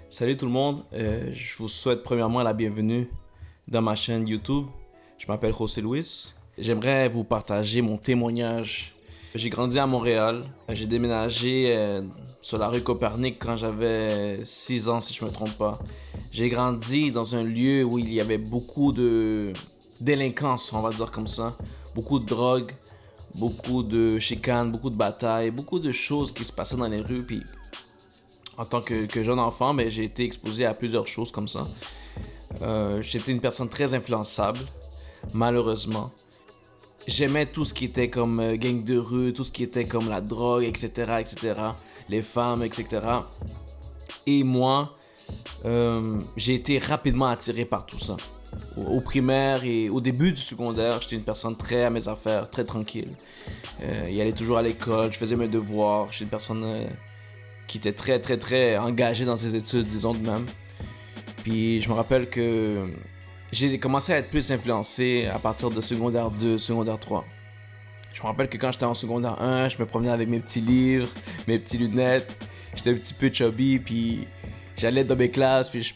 Salut tout le monde, je vous souhaite premièrement la bienvenue dans ma chaîne YouTube. Je m'appelle José Luis. J'aimerais vous partager mon témoignage. J'ai grandi à Montréal. J'ai déménagé sur la rue Copernic quand j'avais 6 ans si je me trompe pas. J'ai grandi dans un lieu où il y avait beaucoup de délinquance, on va dire comme ça. Beaucoup de drogue, beaucoup de chicanes, beaucoup de batailles, beaucoup de choses qui se passaient dans les rues. Puis en tant que jeune enfant, mais j'ai été exposé à plusieurs choses comme ça. J'étais une personne très influençable, malheureusement. J'aimais tout ce qui était comme gang de rue, tout ce qui était comme la drogue, etc., etc., les femmes, etc. Et moi, j'ai été rapidement attiré par tout ça. Au primaire et au début du secondaire, j'étais une personne très à mes affaires, très tranquille. Il allait toujours à l'école, je faisais mes devoirs, j'étais une personne qui était très, très, très engagée dans ses études, disons de même. Puis je me rappelle que j'ai commencé à être plus influencé à partir de secondaire 2, secondaire 3. Je me rappelle que quand j'étais en secondaire 1, je me promenais avec mes petits livres, mes petites lunettes. J'étais un petit peu chubby, puis j'allais dans mes classes, puis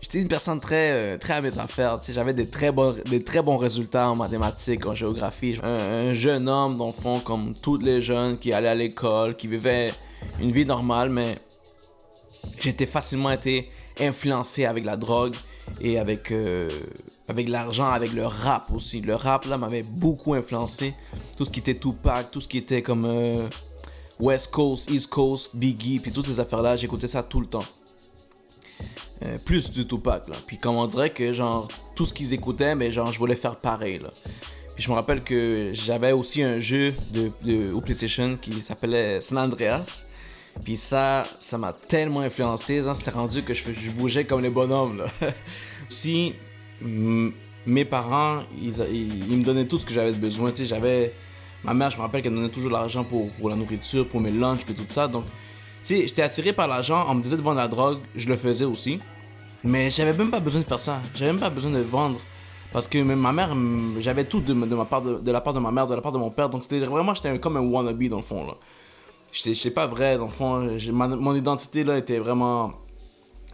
j'étais une personne très, très à mes affaires. Tu sais, j'avais des très bons résultats en mathématiques, en géographie. Un jeune homme, dans le fond, comme tous les jeunes qui allaient à l'école, qui vivaient une vie normale, mais j'étais facilement été influencé avec la drogue et avec l'argent, avec le rap aussi. Le rap, là, m'avait beaucoup influencé. Tout ce qui était Tupac, tout ce qui était comme West Coast, East Coast, Biggie, puis toutes ces affaires-là, j'écoutais ça tout le temps. Plus du Tupac, là. Puis comme on dirait que, genre, tout ce qu'ils écoutaient, mais genre, je voulais faire pareil, là. Puis je me rappelle que j'avais aussi un jeu au PlayStation qui s'appelait San Andreas. Puis ça m'a tellement influencé, genre, c'était rendu que je bougeais comme les bonhommes, là. Aussi, mes parents, ils me donnaient tout ce que j'avais besoin, tu sais, ma mère, je me rappelle qu'elle me donnait toujours de l'argent pour la nourriture, pour mes lunchs, puis tout ça, donc, tu sais, j'étais attiré par l'argent, on me disait de vendre la drogue, je le faisais aussi, mais j'avais même pas besoin de faire ça, j'avais même pas besoin de vendre, parce que même ma mère, j'avais tout de la part de ma mère, de la part de mon père, donc c'était vraiment, j'étais comme un wannabe dans le fond, là. J'étais pas vrai, dans le fond, mon identité, là, était vraiment...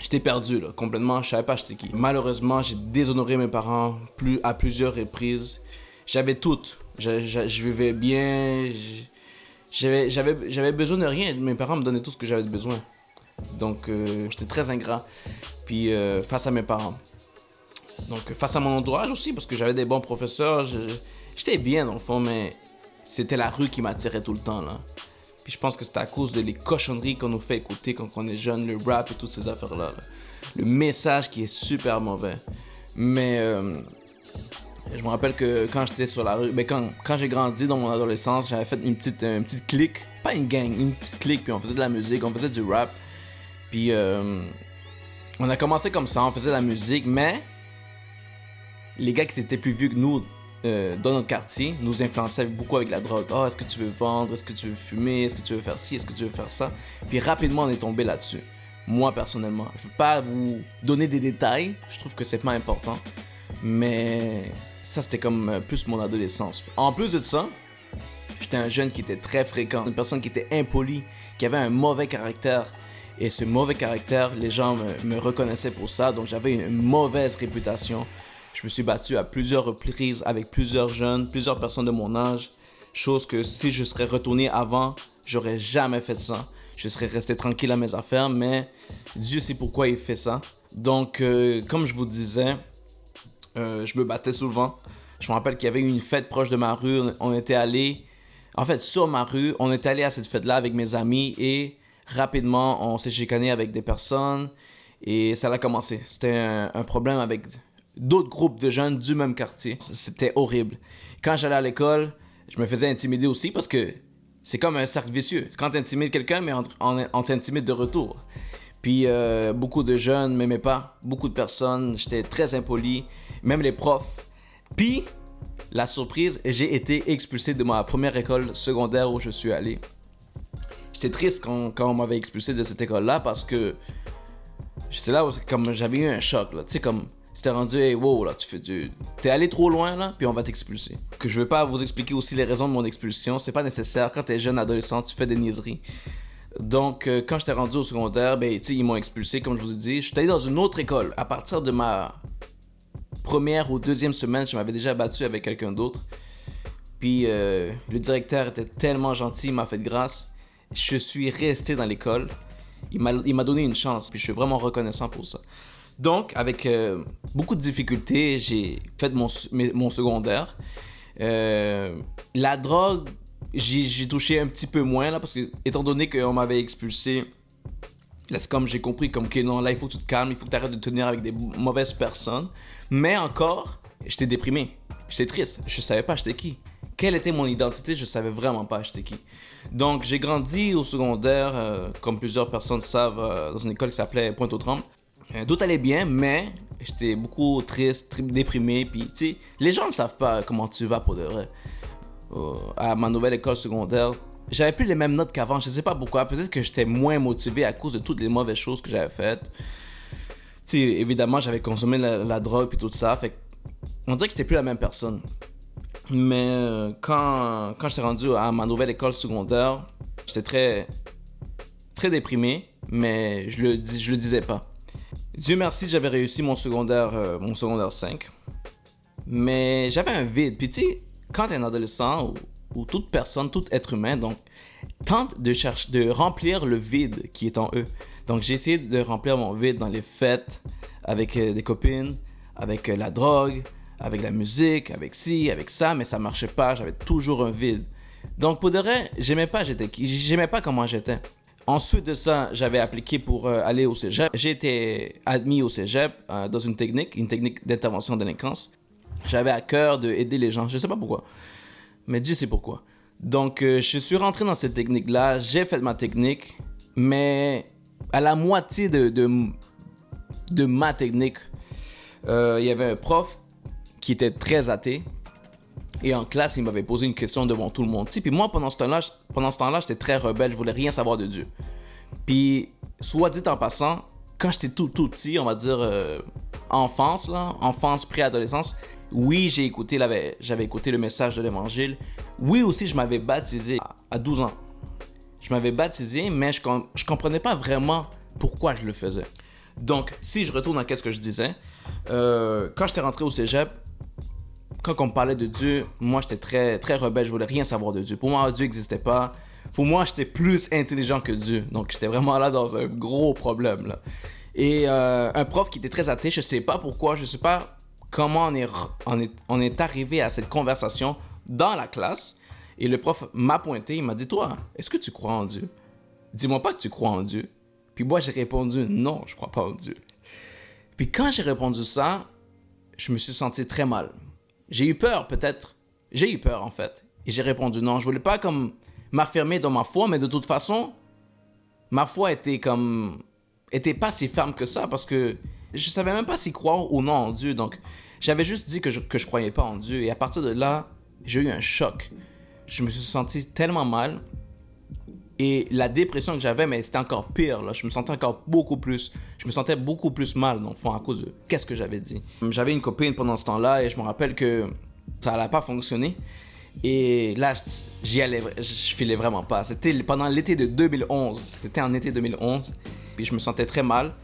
J'étais perdu, là, complètement, je savais pas j'étais qui. Malheureusement, j'ai déshonoré mes parents à plusieurs reprises. J'avais tout. Je vivais bien, j'avais besoin de rien, mes parents me donnaient tout ce que j'avais besoin. Donc, j'étais très ingrat. Puis, face à mes parents. Donc, face à mon entourage aussi, parce que j'avais des bons professeurs, j'étais bien, dans le fond, mais c'était la rue qui m'attirait tout le temps, là. Puis je pense que c'est à cause de les cochonneries qu'on nous fait écouter quand on est jeune, le rap et toutes ces affaires-là. Là. Le message qui est super mauvais. Mais je me rappelle que quand j'étais sur la rue, ben quand j'ai grandi dans mon adolescence, j'avais fait une petite clique, pas une gang, une petite clique, puis on faisait de la musique, on faisait du rap. Puis on a commencé comme ça, on faisait de la musique, mais les gars qui étaient plus vieux que nous, dans notre quartier, nous influençaient beaucoup avec la drogue. Oh, est-ce que tu veux vendre? Est-ce que tu veux fumer? Est-ce que tu veux faire ci? Est-ce que tu veux faire ça? Puis rapidement, on est tombé là-dessus. Moi, personnellement. Je ne veux pas vous donner des détails. Je trouve que c'est pas important. Mais ça, c'était comme plus mon adolescence. En plus de ça, j'étais un jeune qui était très fréquent. Une personne qui était impolie, qui avait un mauvais caractère. Et ce mauvais caractère, les gens me reconnaissaient pour ça. Donc, j'avais une mauvaise réputation. Je me suis battu à plusieurs reprises avec plusieurs jeunes, plusieurs personnes de mon âge. Chose que si je serais retourné avant, j'aurais jamais fait ça. Je serais resté tranquille à mes affaires, mais Dieu sait pourquoi il fait ça. Donc, comme je vous disais, je me battais souvent. Je me rappelle qu'il y avait eu une fête proche de ma rue. On était allé, en fait, sur ma rue, on était allé à cette fête-là avec mes amis et rapidement, on s'est chicané avec des personnes et ça a commencé. C'était un problème avec d'autres groupes de jeunes du même quartier. C'était horrible. Quand j'allais à l'école, je me faisais intimider aussi parce que c'est comme un cercle vicieux. Quand tu intimides quelqu'un, mais on t'intimide de retour. Puis beaucoup de jeunes m'aimaient pas, beaucoup de personnes, j'étais très impoli, même les profs. Puis, la surprise, j'ai été expulsé de ma première école secondaire où je suis allé. J'étais triste quand on m'avait expulsé de cette école-là parce que c'est là où comme j'avais eu un choc, là. Tu sais, comme c'était rendu, hey, wow, là, t'es allé trop loin, là, puis on va t'expulser. Que je veux pas vous expliquer aussi les raisons de mon expulsion, c'est pas nécessaire. Quand t'es jeune adolescent, tu fais des niaiseries. Donc, quand j'étais rendu au secondaire, ben, ils m'ont expulsé, comme je vous ai dit. Je suis allé dans une autre école. À partir de ma première ou deuxième semaine, je m'avais déjà battu avec quelqu'un d'autre. Puis, le directeur était tellement gentil, il m'a fait de grâce. Je suis resté dans l'école. Il m'a donné une chance, puis je suis vraiment reconnaissant pour ça. Donc, avec beaucoup de difficultés, j'ai fait mon secondaire. La drogue, j'ai touché un petit peu moins, là, parce que, étant donné qu'on m'avait expulsé, là, c'est comme j'ai compris, comme que non, là, il faut que tu te calmes, il faut que tu arrêtes de tenir avec des mauvaises personnes. Mais encore, j'étais déprimé, j'étais triste, je savais pas j'étais qui. Quelle était mon identité, je savais vraiment pas j'étais qui. Donc, j'ai grandi au secondaire, comme plusieurs personnes savent, dans une école qui s'appelait Pointe-aux-Trembles. Tout allait bien, mais j'étais beaucoup triste, déprimé. Puis, tu sais, les gens ne savent pas comment tu vas pour de vrai. À ma nouvelle école secondaire, j'avais plus les mêmes notes qu'avant. Je sais pas pourquoi. Peut-être que j'étais moins motivé à cause de toutes les mauvaises choses que j'avais faites. Tu sais, évidemment, j'avais consommé la drogue et tout ça. Fait on dirait que j'étais plus la même personne. Mais quand j'étais rendu à ma nouvelle école secondaire, j'étais très déprimé, mais je le disais pas. Dieu merci, j'avais réussi mon secondaire 5. Mais j'avais un vide. Puis tu sais, quand t'es un adolescent ou toute personne, tout être humain, donc tente de remplir le vide qui est en eux. Donc j'ai essayé de remplir mon vide dans les fêtes, avec des copines, avec la drogue, avec la musique, avec ci, avec ça, mais ça marchait pas, j'avais toujours un vide. Donc pour de vrai, j'aimais pas comment j'étais. Ensuite de ça, j'avais appliqué pour aller au cégep. J'ai été admis au cégep dans une technique d'intervention en délinquance. J'avais à cœur d'aider les gens, je sais pas pourquoi, mais Dieu sait pourquoi. Donc je suis rentré dans cette technique-là, j'ai fait ma technique, mais à la moitié de ma technique, il y avait un prof qui était très athée. Et en classe, il m'avait posé une question devant tout le monde. Puis moi, pendant ce temps-là, j'étais très rebelle. Je voulais rien savoir de Dieu. Puis, soit dit en passant, quand j'étais tout petit, on va dire enfance, préadolescence, oui, j'avais écouté le message de l'Évangile. Oui, aussi, je m'avais baptisé à 12 ans. Je m'avais baptisé, mais je comprenais pas vraiment pourquoi je le faisais. Donc, si je retourne à ce que je disais, quand j'étais rentré au cégep, quand on me parlait de Dieu, moi j'étais très rebelle, je voulais rien savoir de Dieu. Pour moi, Dieu n'existait pas. Pour moi, j'étais plus intelligent que Dieu. Donc j'étais vraiment là dans un gros problème, là. Et un prof qui était très athée, je sais pas pourquoi, je sais pas comment on est arrivé à cette conversation dans la classe. Et le prof m'a pointé, il m'a dit, toi, est-ce que tu crois en Dieu? Dis-moi pas que tu crois en Dieu. Puis moi j'ai répondu, non, je crois pas en Dieu. Puis quand j'ai répondu ça, je me suis senti très mal. J'ai eu peur, peut-être. J'ai eu peur, en fait. Et j'ai répondu non. Je voulais pas comme m'affirmer dans ma foi, mais de toute façon, ma foi était pas si ferme que ça parce que je savais même pas si croire ou non en Dieu. Donc, j'avais juste dit que je croyais pas en Dieu. Et à partir de là, j'ai eu un choc. Je me suis senti tellement mal. Et la dépression que j'avais, mais c'était encore pire, là. Je me sentais beaucoup plus mal, dans le fond, à cause de qu'est-ce que j'avais dit. J'avais une copine pendant ce temps-là et je me rappelle que ça n'allait pas fonctionner. Et là, je filais vraiment pas. C'était pendant l'été de 2011. C'était en été 2011. Puis je me sentais très mal.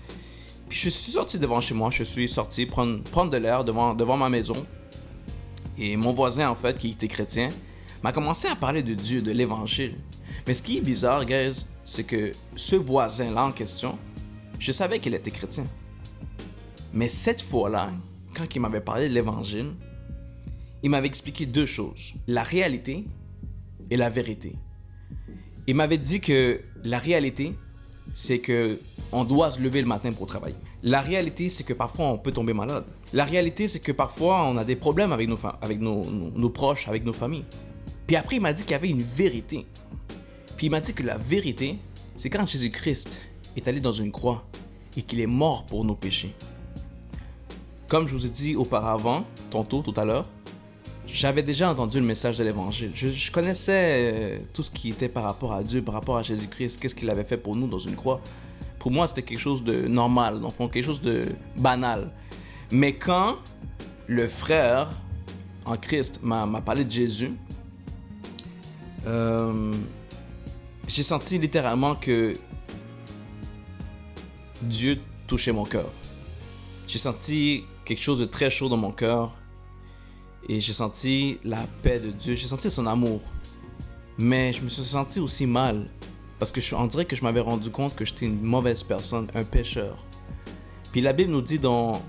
Puis je suis sorti devant chez moi. Je suis sorti prendre de l'air devant ma maison. Et mon voisin, en fait, qui était chrétien, m'a commencé à parler de Dieu, de l'Évangile. Mais ce qui est bizarre, guys, c'est que ce voisin-là en question, je savais qu'il était chrétien. Mais cette fois-là, quand il m'avait parlé de l'Évangile, il m'avait expliqué deux choses. La réalité et la vérité. Il m'avait dit que la réalité, c'est que on doit se lever le matin pour travailler. La réalité, c'est que parfois, on peut tomber malade. La réalité, c'est que parfois, on a des problèmes avec nos proches, avec nos familles. Puis après, il m'a dit qu'il y avait une vérité. Puis il m'a dit que la vérité, c'est quand Jésus-Christ est allé dans une croix et qu'il est mort pour nos péchés. Comme je vous ai dit auparavant, tout à l'heure, j'avais déjà entendu le message de l'Évangile. Je connaissais tout ce qui était par rapport à Dieu, par rapport à Jésus-Christ, qu'est-ce qu'il avait fait pour nous dans une croix. Pour moi, c'était quelque chose de normal, donc quelque chose de banal. Mais quand le frère en Christ m'a parlé de Jésus, j'ai senti littéralement que Dieu touchait mon cœur. J'ai senti quelque chose de très chaud dans mon cœur et j'ai senti la paix de Dieu, j'ai senti son amour. Mais je me suis senti aussi mal parce que on dirait que je m'avais rendu compte que j'étais une mauvaise personne, un pécheur. Puis la Bible nous dit dans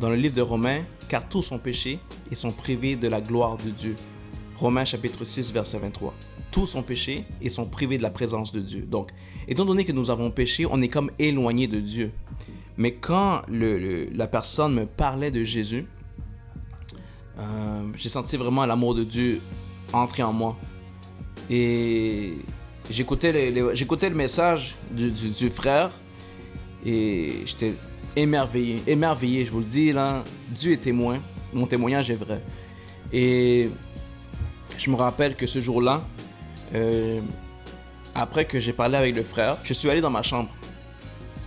le livre de Romains, car tous sont péchés et sont privés de la gloire de Dieu. Romains chapitre 6 verset 23. Tous sont péchés et sont privés de la présence de Dieu. Donc, étant donné que nous avons péché, on est comme éloigné de Dieu. Mais quand la personne me parlait de Jésus, j'ai senti vraiment l'amour de Dieu entrer en moi. Et j'écoutais le message du frère et j'étais émerveillé, je vous le dis là, Dieu est témoin, mon témoignage est vrai. Et je me rappelle que ce jour-là, après que j'ai parlé avec le frère, je suis allé dans ma chambre.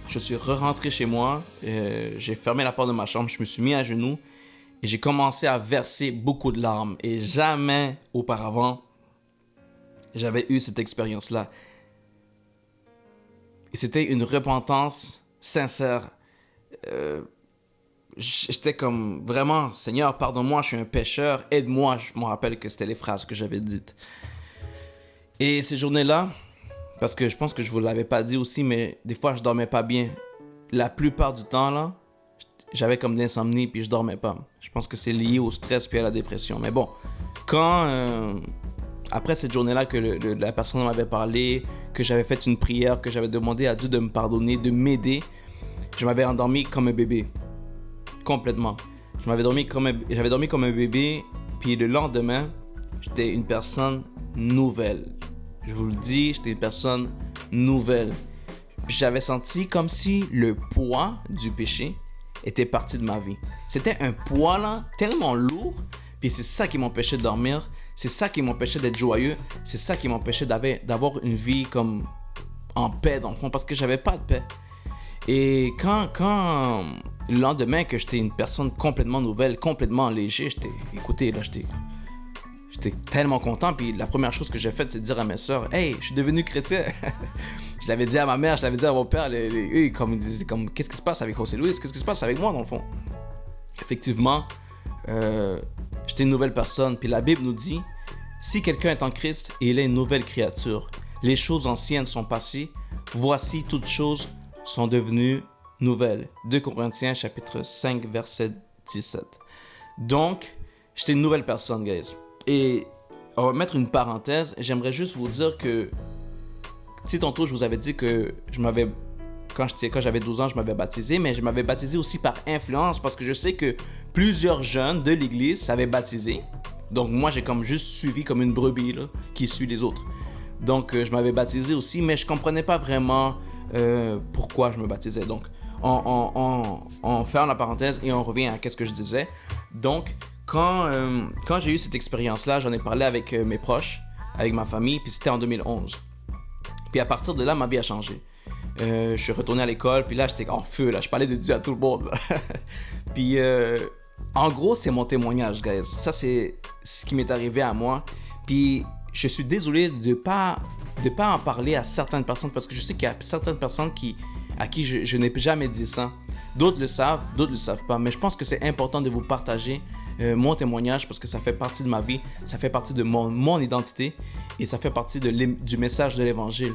Je suis rentré chez moi, j'ai fermé la porte de ma chambre, je me suis mis à genoux et j'ai commencé à verser beaucoup de larmes. Et jamais auparavant, j'avais eu cette expérience-là. Et c'était une repentance sincère. J'étais comme vraiment, Seigneur, pardonne-moi, je suis un pécheur, aide-moi. Je me rappelle que c'était les phrases que j'avais dites. Et ces journées-là, parce que je pense que je vous l'avais pas dit aussi, mais des fois je dormais pas bien. La plupart du temps là, j'avais comme de l'insomnie puis je dormais pas. Je pense que c'est lié au stress puis à la dépression. Mais bon, quand après cette journée-là que la personne m'avait parlé, que j'avais fait une prière, que j'avais demandé à Dieu de me pardonner, de m'aider, je m'avais endormi comme un bébé, complètement. J'avais dormi comme un bébé, puis le lendemain, j'étais une personne nouvelle. Je vous le dis, j'étais une personne nouvelle. J'avais senti comme si le poids du péché était parti de ma vie. C'était un poids là, tellement lourd, puis c'est ça qui m'empêchait de dormir, c'est ça qui m'empêchait d'être joyeux, c'est ça qui m'empêchait d'avoir une vie comme en paix dans le fond, parce que j'avais pas de paix. Et quand le lendemain que j'étais une personne complètement nouvelle, complètement léger, j'étais tellement content. Puis la première chose que j'ai faite, c'est de dire à mes sœurs, « Hey, je suis devenu chrétien. » Je l'avais dit à ma mère, je l'avais dit à mon père. Eux, ils disaient comme, qu'est-ce qui se passe avec José Luis? Qu'est-ce qui se passe avec moi, dans le fond? Effectivement, j'étais une nouvelle personne. Puis la Bible nous dit, si quelqu'un est en Christ, il est une nouvelle créature. Les choses anciennes sont passées. Voici, toutes choses sont devenues nouvelles. 2 Corinthiens, chapitre 5, verset 17. Donc, j'étais une nouvelle personne, guys. Et on va mettre une parenthèse. J'aimerais juste vous dire que, si tantôt, je vous avais dit que quand j'avais 12 ans, je m'avais baptisé, mais je m'avais baptisé aussi par influence parce que je sais que plusieurs jeunes de l'église s'avaient baptisé. Donc, moi, j'ai comme juste suivi comme une brebis là, qui suit les autres. Donc, je m'avais baptisé aussi, mais je comprenais pas vraiment pourquoi je me baptisais. Donc, on ferme la parenthèse et on revient à ce que je disais. Donc, quand j'ai eu cette expérience-là, j'en ai parlé avec mes proches, avec ma famille, puis c'était en 2011. Puis à partir de là, ma vie a changé. Je suis retourné à l'école, puis là, j'étais en feu, là. Je parlais de Dieu à tout le monde, là. Puis, en gros, c'est mon témoignage, guys. Ça, c'est ce qui m'est arrivé à moi. Puis, je suis désolé de pas en parler à certaines personnes, parce que je sais qu'il y a certaines personnes à qui je n'ai jamais dit ça. D'autres le savent, d'autres ne le savent pas. Mais je pense que c'est important de vous partager mon témoignage parce que ça fait partie de ma vie, ça fait partie de mon identité et ça fait partie du message de l'Évangile.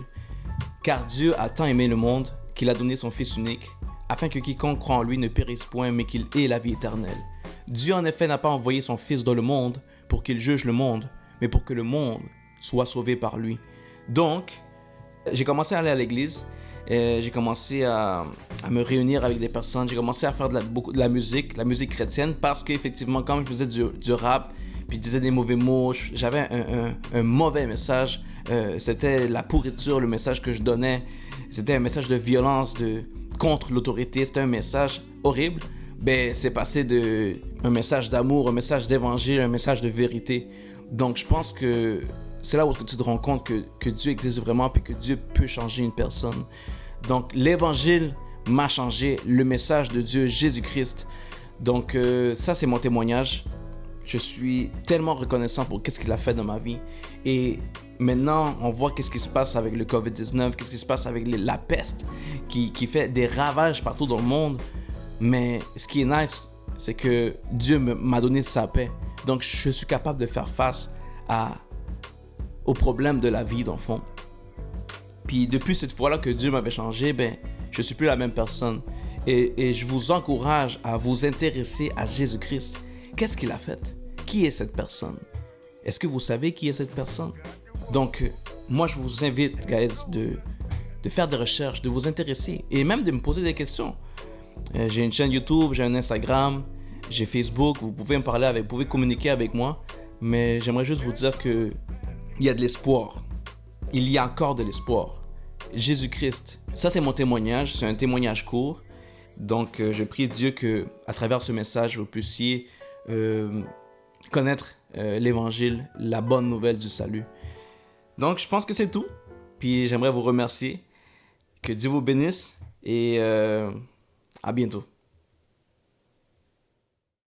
Car Dieu a tant aimé le monde qu'il a donné son Fils unique afin que quiconque croit en lui ne périsse point mais qu'il ait la vie éternelle. Dieu en effet n'a pas envoyé son Fils dans le monde pour qu'il juge le monde, mais pour que le monde soit sauvé par lui. Donc, j'ai commencé à aller à l'église. J'ai commencé à me réunir avec des personnes. J'ai commencé à faire beaucoup de la musique chrétienne parce qu'effectivement, quand je faisais du rap, puis je disais des mauvais mots, j'avais un mauvais message. C'était la pourriture, le message que je donnais. C'était un message de violence contre l'autorité. C'était un message horrible. Ben, c'est passé d'un message d'amour, un message d'évangile, un message de vérité. Donc, je pense que c'est là où tu te rends compte que Dieu existe vraiment et que Dieu peut changer une personne. Donc, l'évangile m'a changé, le message de Dieu, Jésus-Christ. Donc, ça, c'est mon témoignage. Je suis tellement reconnaissant pour qu'est-ce qu'il a fait dans ma vie. Et maintenant, on voit qu'est-ce qui se passe avec le COVID-19, qu'est-ce qui se passe avec la peste qui fait des ravages partout dans le monde. Mais ce qui est nice, c'est que Dieu m'a donné sa paix. Donc, je suis capable de faire face aux problèmes de la vie, dans le fond. Puis depuis cette fois-là que Dieu m'avait changé, je suis plus la même personne. Et je vous encourage à vous intéresser à Jésus-Christ. Qu'est-ce qu'il a fait? Qui est cette personne? Est-ce que vous savez qui est cette personne? Donc, moi, je vous invite, guys, de faire des recherches, de vous intéresser et même de me poser des questions. J'ai une chaîne YouTube, j'ai un Instagram, j'ai Facebook. Vous pouvez me parler vous pouvez communiquer avec moi. Mais j'aimerais juste vous dire que il y a de l'espoir. Il y a encore de l'espoir. Jésus-Christ, ça c'est mon témoignage, c'est un témoignage court. Donc, je prie Dieu que, à travers ce message, vous puissiez connaître l'évangile, la bonne nouvelle du salut. Donc, je pense que c'est tout. Puis, j'aimerais vous remercier. Que Dieu vous bénisse et à bientôt.